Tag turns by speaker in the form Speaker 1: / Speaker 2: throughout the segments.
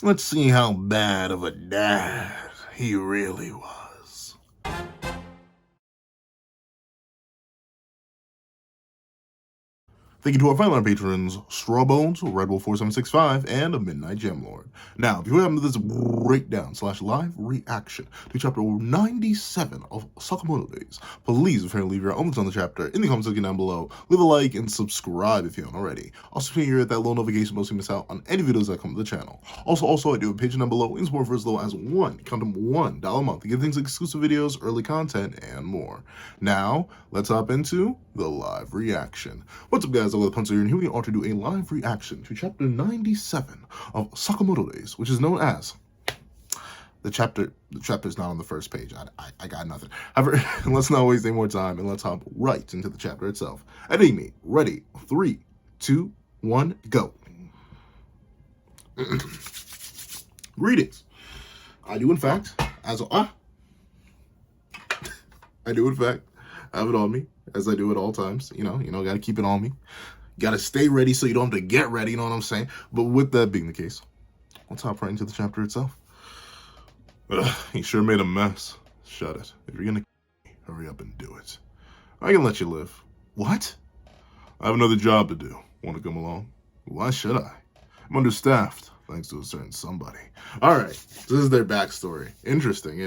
Speaker 1: Let's see how bad of a dad he really was. Thank you to our final patrons, Strawbones, Redwolf4765, and a Midnight Gemlord. Now, if you happen to this breakdown / live reaction to chapter 97 of Sakamoto Days, please feel free to leave your comments on the chapter in the comment section down below. Leave a like and subscribe if you haven't already. Also, make sure you hit that little notification bell so you miss out on any videos that come to the channel. Also, I do have a page down below in support for as low as $1 a month to get things like exclusive videos, early content, and more. Now, let's hop into the live reaction. What's up, guys? I'm the Pencil here, and here we are to do a live reaction to chapter 97 of Sakamoto Days, which is known as the chapter's not on the first page. I got nothing. However, let's not waste any more time, and let's hop right into the chapter itself. Editing me. Ready. 3, 2, 1, go. Greetings. I do, in fact, have it on me, as I do at all times. You know, gotta keep it on me. Gotta stay ready so you don't have to get ready, you know what I'm saying? But with that being the case, let's hop right into the chapter itself. He sure made a mess. Shut it. If you're gonna hurry up and do it. I can let you live. What? I have another job to do. Want to come along? Why should I? I'm understaffed, thanks to a certain somebody. Alright, so this is their backstory. Interesting.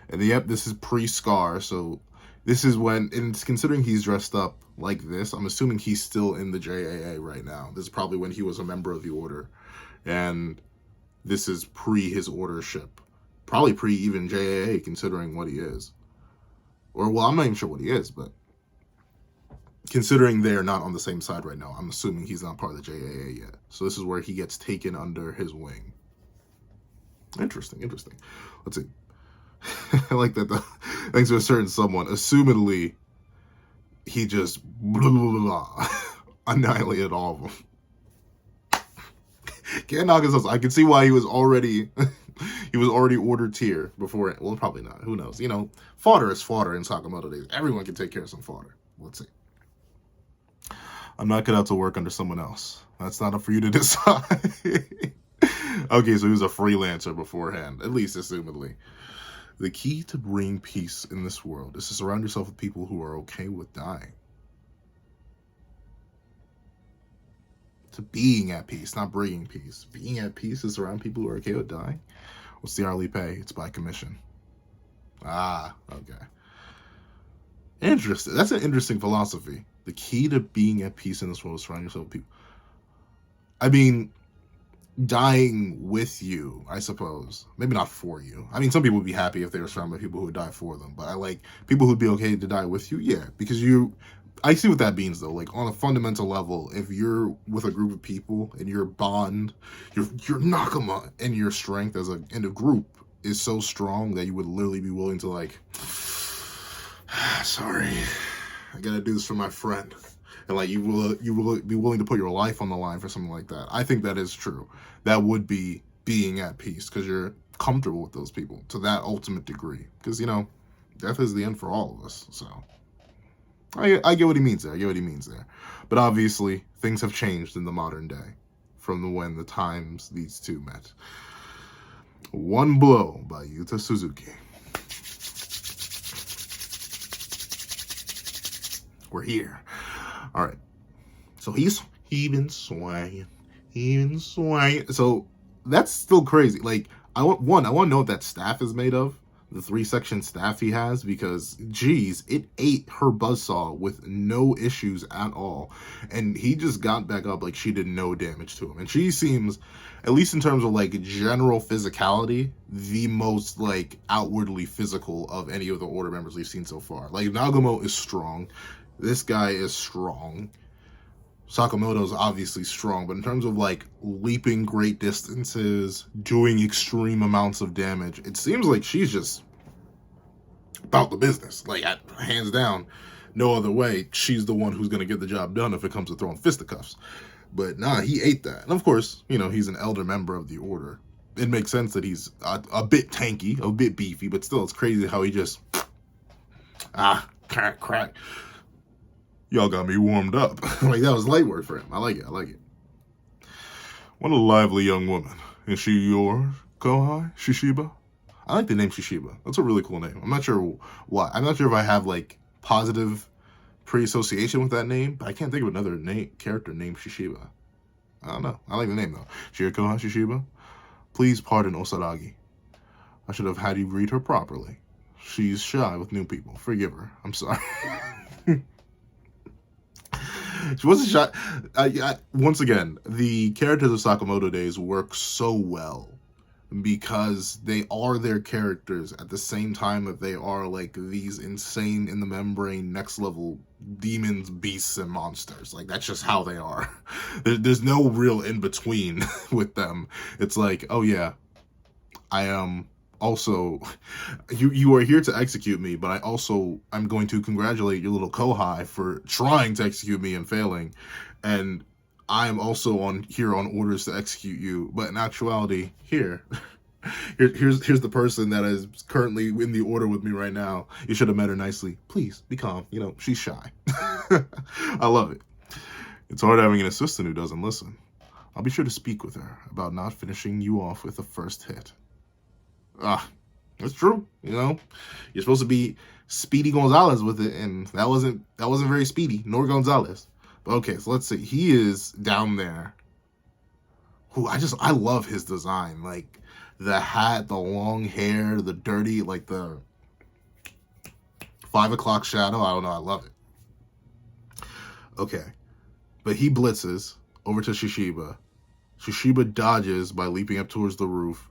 Speaker 1: And yep, this is pre-Scar, so this is when, and considering he's dressed up like this, I'm assuming he's still in the JAA right now. This is probably when he was a member of the Order. And this is pre his ordership. Probably pre even JAA, considering what he is. Or, well, I'm not even sure what he is, but considering they're not on the same side right now, I'm assuming he's not part of the JAA yet. So this is where he gets taken under his wing. Interesting. Let's see. I like that, though. Thanks to a certain someone. Assumedly, he just annihilated all of them. Can't knock his house. I can see why he was already ordered tier before. Well, probably not. Who knows? You know, fodder is fodder in Sakamoto Days. Everyone can take care of some fodder. Let's see. I'm not cut out to work under someone else. That's not up for you to decide. Okay, so he was a freelancer beforehand, at least assumedly. The key to bringing peace in this world is to surround yourself with people who are okay with dying. To being at peace, not bringing peace. Being at peace is around people who are okay with dying. What's the hourly pay? It's by commission. Ah, okay. Interesting. That's an interesting philosophy. The key to being at peace in this world is surround yourself with people. I mean, dying with you, I suppose. Maybe not for you. I mean, some people would be happy if they were surrounded by people who would die for them. But I like people who'd be okay to die with you. Yeah, because I see what that means, though. Like, on a fundamental level, if you're with a group of people and your bond, your nakama and your strength as in a group is so strong that you would literally be willing to, like, sorry, I gotta do this for my friend. And, like, you will be willing to put your life on the line for something like that. I think that is true. That would be being at peace, because you're comfortable with those people to that ultimate degree. Because, you know, death is the end for all of us, so I get what he means there. But obviously, things have changed in the modern day from when the times these two met. One Blow by Yuta Suzuki. We're here. All right. So he been swinging. So that's still crazy. Like, I want to know what that staff is made of. The 3-section staff he has, because geez, it ate her buzzsaw with no issues at all, and he just got back up like she did no damage to him. And she seems, at least in terms of like general physicality, the most like outwardly physical of any of the Order members we've seen so far. Like, Nagumo is strong, this guy is strong, Sakamoto's obviously strong, but in terms of like leaping great distances, doing extreme amounts of damage, it seems like she's just about the business. Like, hands down, no other way, she's the one who's going to get the job done if it comes to throwing fisticuffs. But nah, he ate that. And of course, you know, he's an elder member of the Order. It makes sense that he's a bit tanky, a bit beefy, but still, it's crazy how he just, crack. Y'all got me warmed up. Like, that was light work for him. I like it. What a lively young woman. Is she yours, Kohai? Shishiba? I like the name Shishiba. That's a really cool name. I'm not sure why. I'm not sure if I have like positive pre-association with that name, but I can't think of another character named Shishiba. I don't know. I like the name though. Kohai Shishiba? Please pardon Osaragi. I should have had you read her properly. She's shy with new people. Forgive her. I'm sorry. She wasn't shy. Once again, the characters of Sakamoto Days work so well because they are their characters at the same time that they are like these insane in the membrane next level demons, beasts, and monsters. Like that's just how they are. There's no real in between with them. It's like, oh yeah, I am also you are here to execute me, but I'm going to congratulate your little Kohai for trying to execute me and failing, and I'm also here on orders to execute you. But in actuality, here's the person that is currently in the order with me right now. You should have met her nicely. Please be calm. You know, she's shy. I love it. It's hard having an assistant who doesn't listen. I'll be sure to speak with her about not finishing you off with the first hit. That's true. You know, you're supposed to be Speedy Gonzalez with it, and that wasn't very speedy, nor Gonzalez. But okay, so let's see. He is down there. Who I love his design, like the hat, the long hair, the dirty, like the 5 o'clock shadow. I don't know. I love it. Okay, but he blitzes over to Shishiba. Shishiba dodges by leaping up towards the roof.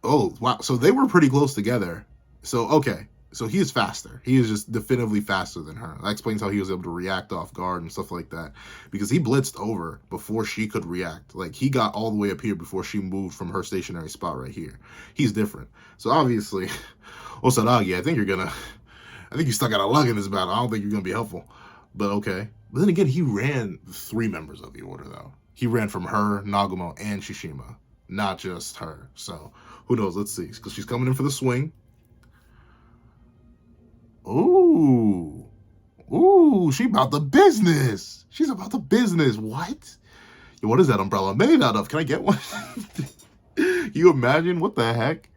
Speaker 1: Oh, wow. So they were pretty close together. So, okay. So he is faster. He is just definitively faster than her. That explains how he was able to react off guard and stuff like that. Because he blitzed over before she could react. Like, he got all the way up here before she moved from her stationary spot right here. He's different. So, obviously, Osaragi, I think you stuck out a lug in this battle. I don't think you're going to be helpful. But, okay. But then again, he ran 3 members of the order, though. He ran from her, Nagumo, and Shishima. Not just her. So, who knows? Let's see. Because she's coming in for the swing. Ooh. Ooh, she about the business. She's about the business. What? What is that umbrella made out of? Can I get one? You imagine? What the heck?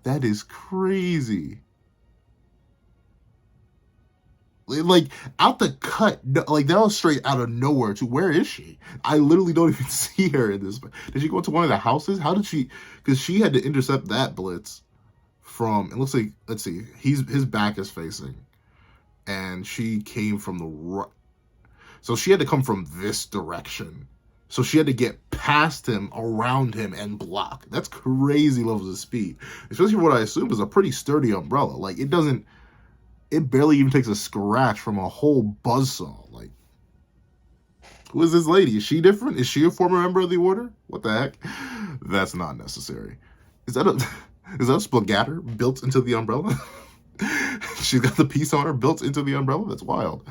Speaker 1: That is crazy. Like, out the cut, like, that was straight out of nowhere. To where is she? I literally don't even see her in this. Did she go into one of the houses? How did she? Because she had to intercept that blitz from, it looks like, let's see, his back is facing, and she came from the right. So she had to come from this direction. So she had to get past him, around him, and block. That's crazy levels of speed. Especially for what I assume is a pretty sturdy umbrella. Like, it barely even takes a scratch from a whole buzzsaw. Like, who is this lady? Is she different? Is she a former member of the order? What the heck? That's not necessary. Is that a splagatter built into the umbrella? She's got the piece on her built into the umbrella? That's wild.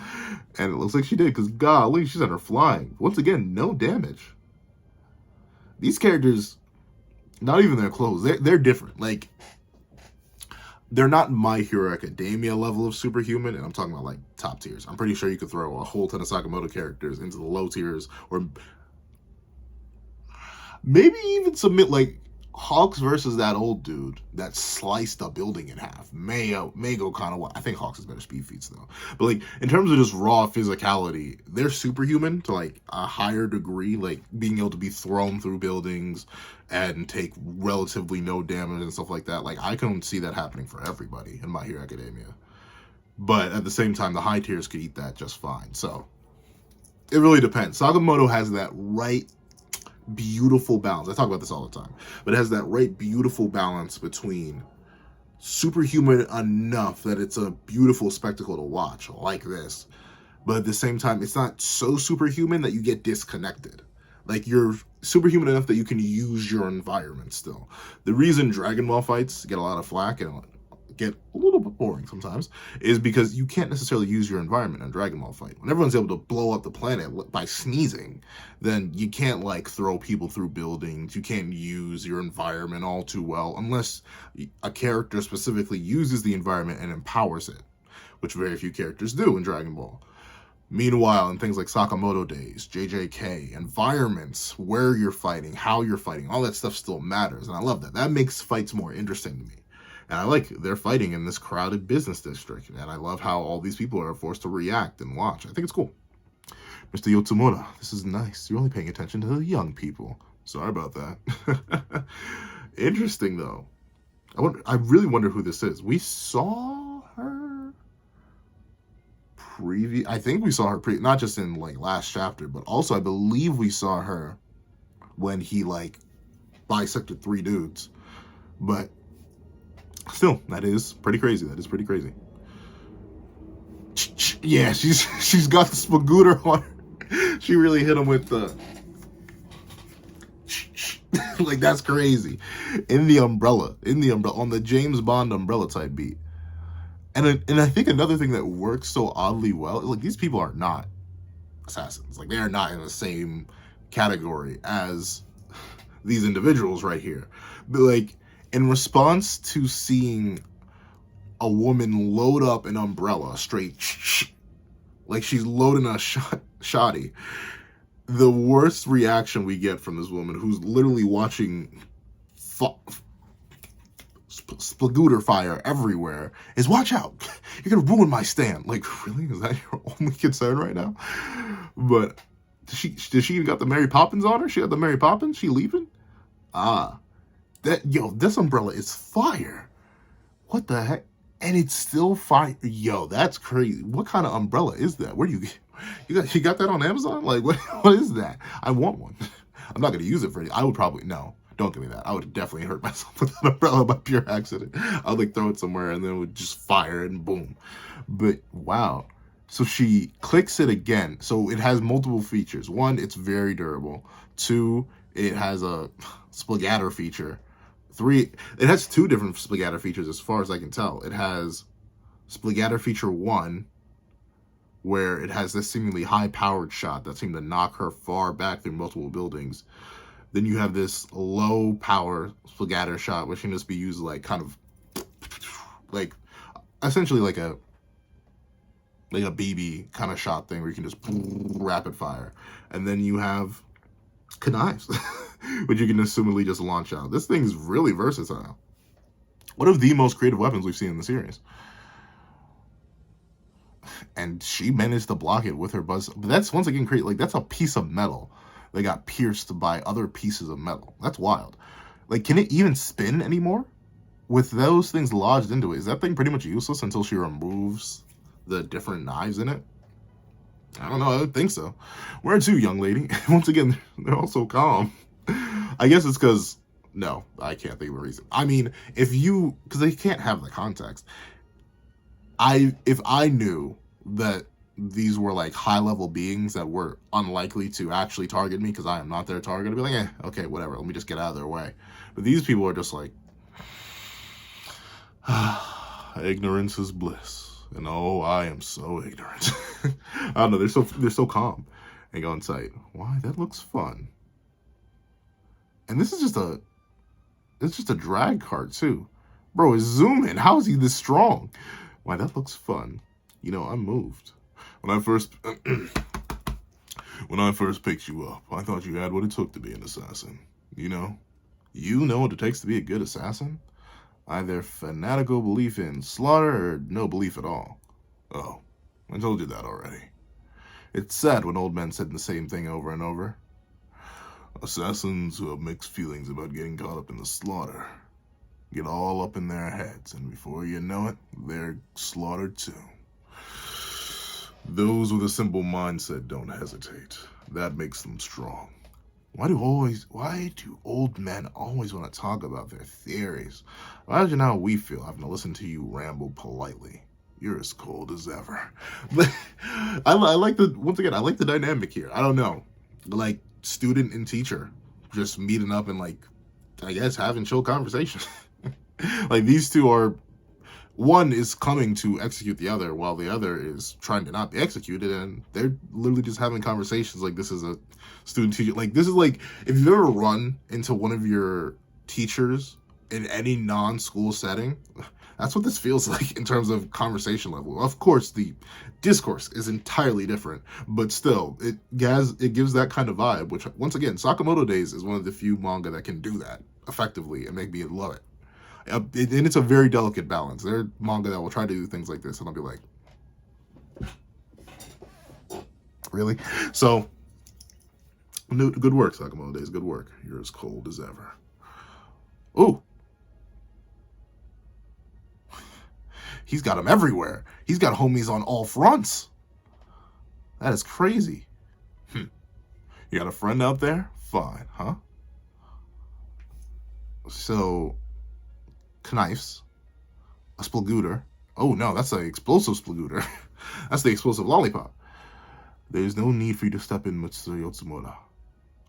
Speaker 1: And it looks like she did, because golly, she's under flying. Once again, no damage. These characters, not even their clothes, they're different. Like, they're not My Hero Academia level of superhuman, and I'm talking about, like, top tiers. I'm pretty sure you could throw a whole ton of Sakamoto characters into the low tiers, or maybe even submit, like, Hawks versus that old dude that sliced a building in half. May go kind of well. I think Hawks has better speed feats, though. But, like, in terms of just raw physicality, they're superhuman to, like, a higher degree, like, being able to be thrown through buildings and take relatively no damage and stuff like that. Like, I can see that happening for everybody in My Hero Academia. But at the same time, the high tiers could eat that just fine. So, it really depends. Sakamoto has that right beautiful balance. I talk about this all the time. But it has that right beautiful balance between superhuman enough that it's a beautiful spectacle to watch, like this. But at the same time, it's not so superhuman that you get disconnected. Like, you're superhuman enough that you can use your environment still. The reason Dragon Ball fights get a lot of flack and get a little bit boring sometimes is because you can't necessarily use your environment in a Dragon Ball fight. When everyone's able to blow up the planet by sneezing, then you can't, like, throw people through buildings. You can't use your environment all too well unless a character specifically uses the environment and empowers it, which very few characters do in Dragon Ball. Meanwhile, in things like Sakamoto days, JJK, environments, where you're fighting, how you're fighting, all that stuff still matters. And I love that. That makes fights more interesting to me. And I like they're fighting in this crowded business district. And I love how all these people are forced to react and watch. I think it's cool. Mr. Yotsumura, this is nice. You're only paying attention to the young people. Sorry about that. Interesting, though. I really wonder who this is. We saw her I think we saw her not just in like last chapter, but also I believe we saw her when he like bisected 3 dudes. But still, that is pretty crazy. That is pretty crazy. Yeah, she's got the spagooter on her. She really hit him with the like, that's crazy. In the umbrella, on the James Bond umbrella type beat. And I think another thing that works so oddly well, like, these people are not assassins. Like, they are not in the same category as these individuals right here. But, like, in response to seeing a woman load up an umbrella straight, like she's loading a shoddy, the worst reaction we get from this woman who's literally watching spagooter fire everywhere is, watch out, you're gonna ruin my stand. Like, really? Is that your only concern right now? But did she even got the Mary Poppins on her? She got the Mary Poppins? She leaving? This umbrella is fire. What the heck? And it's still fire. Yo, that's crazy. What kind of umbrella is that? Where do you got that on Amazon? Like, what is that? I want one. I'm not gonna use it for anything. I would probably, no, don't give me that. I would definitely hurt myself with that umbrella by pure accident. I'd like throw it somewhere and then it would just fire and boom. But wow. So she clicks it again. So it has multiple features. 1, it's very durable. 2, it has a splagatter feature. 3, it has 2 different splagatter features as far as I can tell. It has splagatter feature 1, where it has this seemingly high-powered shot that seemed to knock her far back through multiple buildings. Then you have this low-power splagatter shot, which can just be used like kind of like essentially like a BB kind of shot thing where you can just rapid fire. And then you have knives, which you can assumedly just launch out. This thing's really versatile. One of the most creative weapons we've seen in the series. And she managed to block it with her buzz. But that's, once again, like, that's a piece of metal that got pierced by other pieces of metal. That's wild. Like, can it even spin anymore? With those things lodged into it, is that thing pretty much useless until she removes the different knives in it? I don't know. I would think so. Where to, young lady? Once again, they're all so calm. I guess it's because, no, I can't think of a reason. I mean, because they can't have the context. If I knew that these were like high-level beings that were unlikely to actually target me because I am not their target, I'd be like, okay, whatever, let me just get out of their way. But these people are just like, ignorance is bliss. And oh, I am so ignorant. I don't know, they're so calm and go inside. Why, that looks fun. And this is just a drag cart too. Bro, it's zooming. How is he this strong? Why, that looks fun. You know, I'm moved. When I first picked you up, I thought you had what it took to be an assassin. You know what it takes to be a good assassin? Either fanatical belief in slaughter or no belief at all. Oh, I told you that already. It's sad when old men said the same thing over and over. Assassins who have mixed feelings about getting caught up in the slaughter get all up in their heads, and before you know it, they're slaughtered too. Those with a simple mindset don't hesitate. That makes them strong. Why do old men always want to talk about their theories? Imagine how we feel having to listen to you ramble politely. You're as cold as ever. But I like the dynamic here. I don't know. Like, student and teacher just meeting up and, like, I guess having chill conversations. Like, these two are, one is coming to execute the other while the other is trying to not be executed, and they're literally just having conversations like this is a student teacher. Like, this is like, if you've ever run into one of your teachers in any non-school setting, That's what this feels like in terms of conversation level. Of course, the discourse is entirely different, but still, it gives that kind of vibe, which, once again, Sakamoto Days is one of the few manga that can do that effectively and make me love it. And it's a very delicate balance. There are manga that will try to do things like this, and I'll be like, really? So, good work, Sakamoto Days. Good work. You're as cold as ever. Ooh. He's got them everywhere. He's got homies on all fronts. That is crazy. You got a friend out there? Fine, huh? So, knives, a splagooter. Oh no, that's an explosive splagooter. That's the explosive lollipop. There's no need for you to step in, Mr. Yotsumura.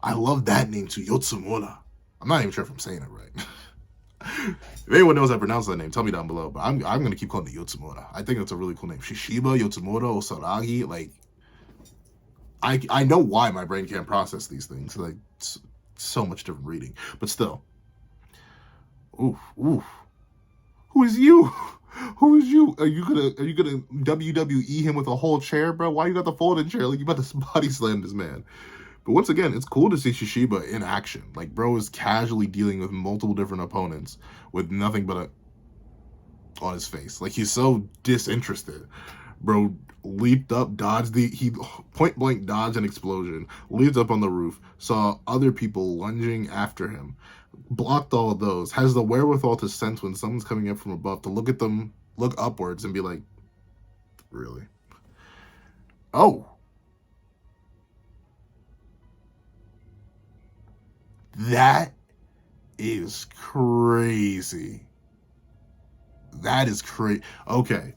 Speaker 1: I love that name too, Yotsumura. I'm not even sure if I'm saying it right. If anyone knows how to pronounce that name, tell me down below. But I'm gonna keep calling it Yotsumura. I think it's a really cool name. Shishiba, Yotsumura, Osaragi. Like, I know why my brain can't process these things. Like, so much different reading. But still. Oof, oof. Who is you? Who is you? Are you gonna WWE him with a whole chair, bro? Why you got the folding chair? Like, you about to body slam this man. But once again, it's cool to see Shishiba in action. Like, bro is casually dealing with multiple different opponents with nothing but on his face. Like, he's so disinterested. Bro leaped up, he point blank dodged an explosion, leaped up on the roof, saw other people lunging after him, blocked all of those, has the wherewithal to sense when someone's coming up from above, to look at them, look upwards and be like, really? Oh. That is crazy. That is crazy. Okay.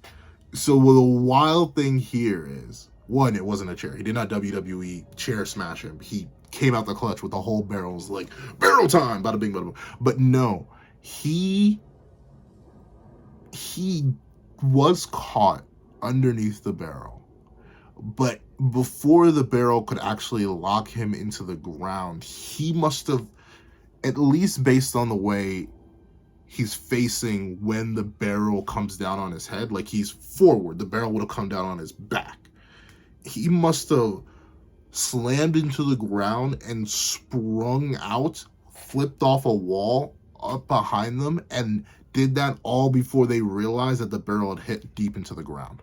Speaker 1: So the wild thing here is, one, it wasn't a chair. He did not WWE chair smash him. He came out the clutch with the whole barrel. It was like, barrel time, bada bing, bada boom. But no, he was caught underneath the barrel. But before the barrel could actually lock him into the ground, he must have, at least based on the way he's facing when the barrel comes down on his head, like he's forward, the barrel would have come down on his back. He must have slammed into the ground and sprung out, flipped off a wall up behind them, and did that all before they realized that the barrel had hit deep into the ground.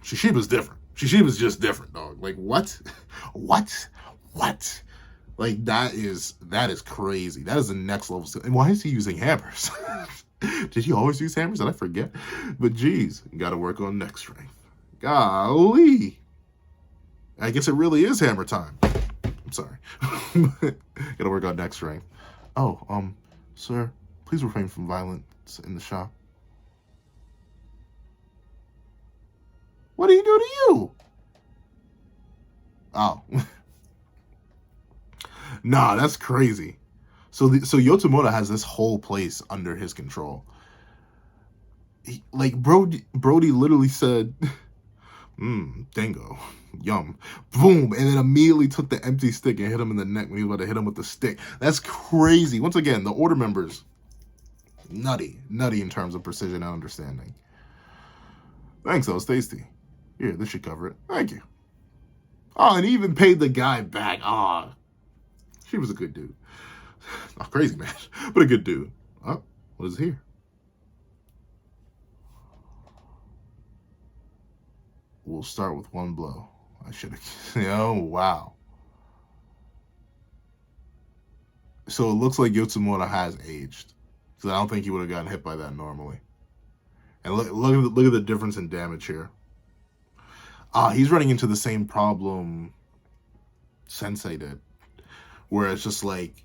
Speaker 1: Shishiba's different. Shishiba's just different, dog. Like, what? What? Like, that is crazy. That is the next level skill. And why is he using hammers? Did he always use hammers? Did I forget? But geez, you gotta work on neck strength. Golly. I guess it really is hammer time. I'm sorry. Gotta work on neck strength. Oh, sir, please refrain from violence in the shop. What did he do to you? Oh. Nah, that's crazy. So Yotsumura has this whole place under his control. Brody literally said, dango, yum, boom, and then immediately took the empty stick and hit him in the neck when he was about to hit him with the stick. That's crazy. Once again, the order members, nutty in terms of precision and understanding. Thanks, that was tasty. Here, this should cover it. Thank you. Oh, and he even paid the guy back. Ah, she was a good dude. Not crazy, man, but a good dude. Oh, what is here? We'll start with one blow. I should have. Oh, wow. So it looks like Yotsumura has aged. So I don't think he would have gotten hit by that normally. And look at the difference in damage here. He's running into the same problem Sensei did, where it's just like,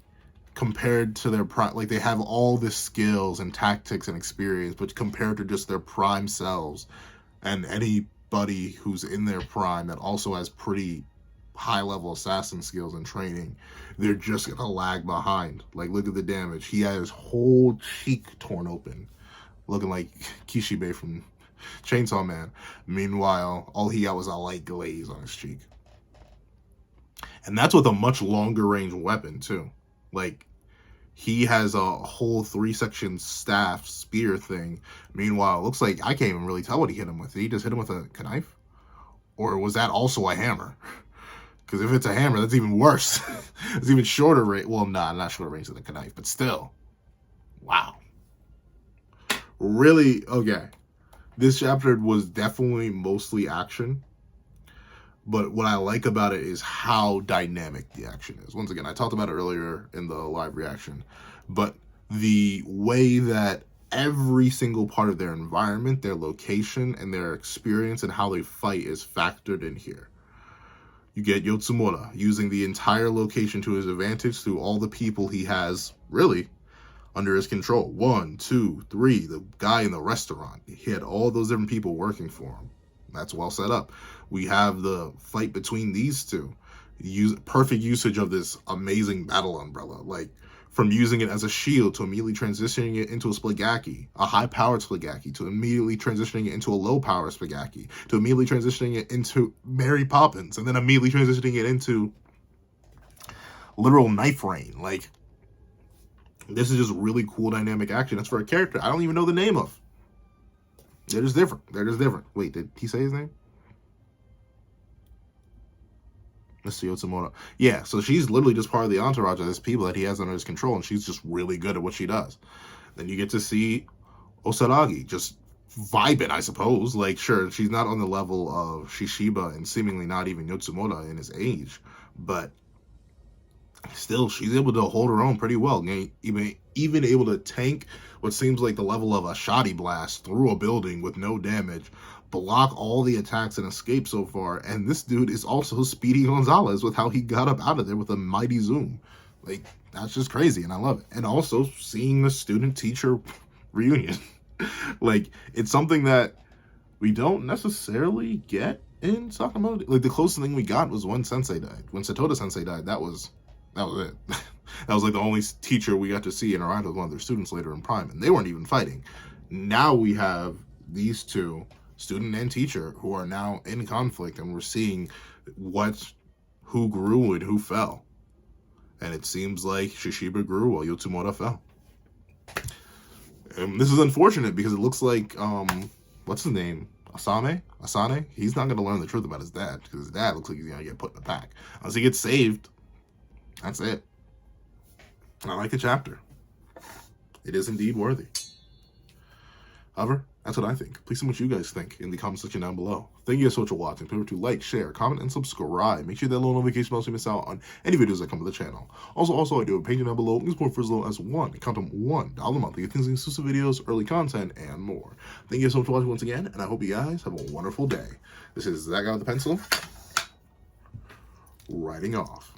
Speaker 1: compared to their prime, like they have all the skills and tactics and experience, but compared to just their prime selves and anybody who's in their prime that also has pretty high level assassin skills and training, they're just gonna lag behind. Like, look at the damage. He had his whole cheek torn open, looking like Kishibe from Chainsaw Man. Meanwhile, all he got was a light glaze on his cheek. And that's with a much longer range weapon too. Like, he has a whole 3-section staff spear thing. Meanwhile, it looks like I can't even really tell what he hit him with. Did he just hit him with a knife? Or was that also a hammer? Because if it's a hammer, that's even worse. It's even shorter range. Well, nah, not shorter range than a knife, but still. Wow. Really, okay. This chapter was definitely mostly action. But what I like about it is how dynamic the action is. Once again, I talked about it earlier in the live reaction. But the way that every single part of their environment, their location, and their experience and how they fight is factored in here. You get Yotsumura using the entire location to his advantage through all the people he has, really, under his control. 1, 2, 3, the guy in the restaurant. He had all those different people working for him. That's well set up. We have the fight between these two. Perfect usage of this amazing battle umbrella. Like, from using it as a shield to immediately transitioning it into a Spligaki, a high-powered Spligaki, to immediately transitioning it into a low-power Spligaki, to immediately transitioning it into Mary Poppins, and then immediately transitioning it into literal knife rain. Like, this is just really cool dynamic action. That's for a character I don't even know the name of. They're just different. They're just different. Wait, did he say his name? Mr. Yotsumura. Yeah, so she's literally just part of the entourage of these people that he has under his control, and she's just really good at what she does. Then you get to see Osaragi just vibing, I suppose. Like, sure, she's not on the level of Shishiba and seemingly not even Yotsumura in his age, but still, she's able to hold her own pretty well. Even able to tank what seems like the level of a shoddy blast through a building with no damage, block all the attacks and escape so far. And this dude is also Speedy Gonzalez with how he got up out of there with a mighty zoom. Like, that's just crazy, and I love it. And also seeing the student-teacher reunion. Like, it's something that we don't necessarily get in Sakamoto. Like, the closest thing we got was when Sensei died. When Satoda Sensei died, that was it. That was like the only teacher we got to see interact with one of their students later in Prime, and they weren't even fighting. Now we have these two, student and teacher, who are now in conflict, and we're seeing who grew and who fell. And it seems like Shishiba grew while Yotsumura fell. And this is unfortunate because it looks like, what's his name? Asane? He's not going to learn the truth about his dad, because his dad looks like he's going to get put in the pack. Unless he gets saved, that's it. I like the chapter. It is indeed worthy. However, that's what I think. Please see what you guys think in the comment section down below. Thank you guys so much for watching. Remember to like, share, comment, and subscribe. Make sure that little notification bell so you miss out on any videos that come to the channel. Also, I do have a Patreon down below. You can support for as low as count them $1 a month. You get things like exclusive videos, early content, and more. Thank you guys so much for watching once again, and I hope you guys have a wonderful day. This is that guy with the pencil, writing off.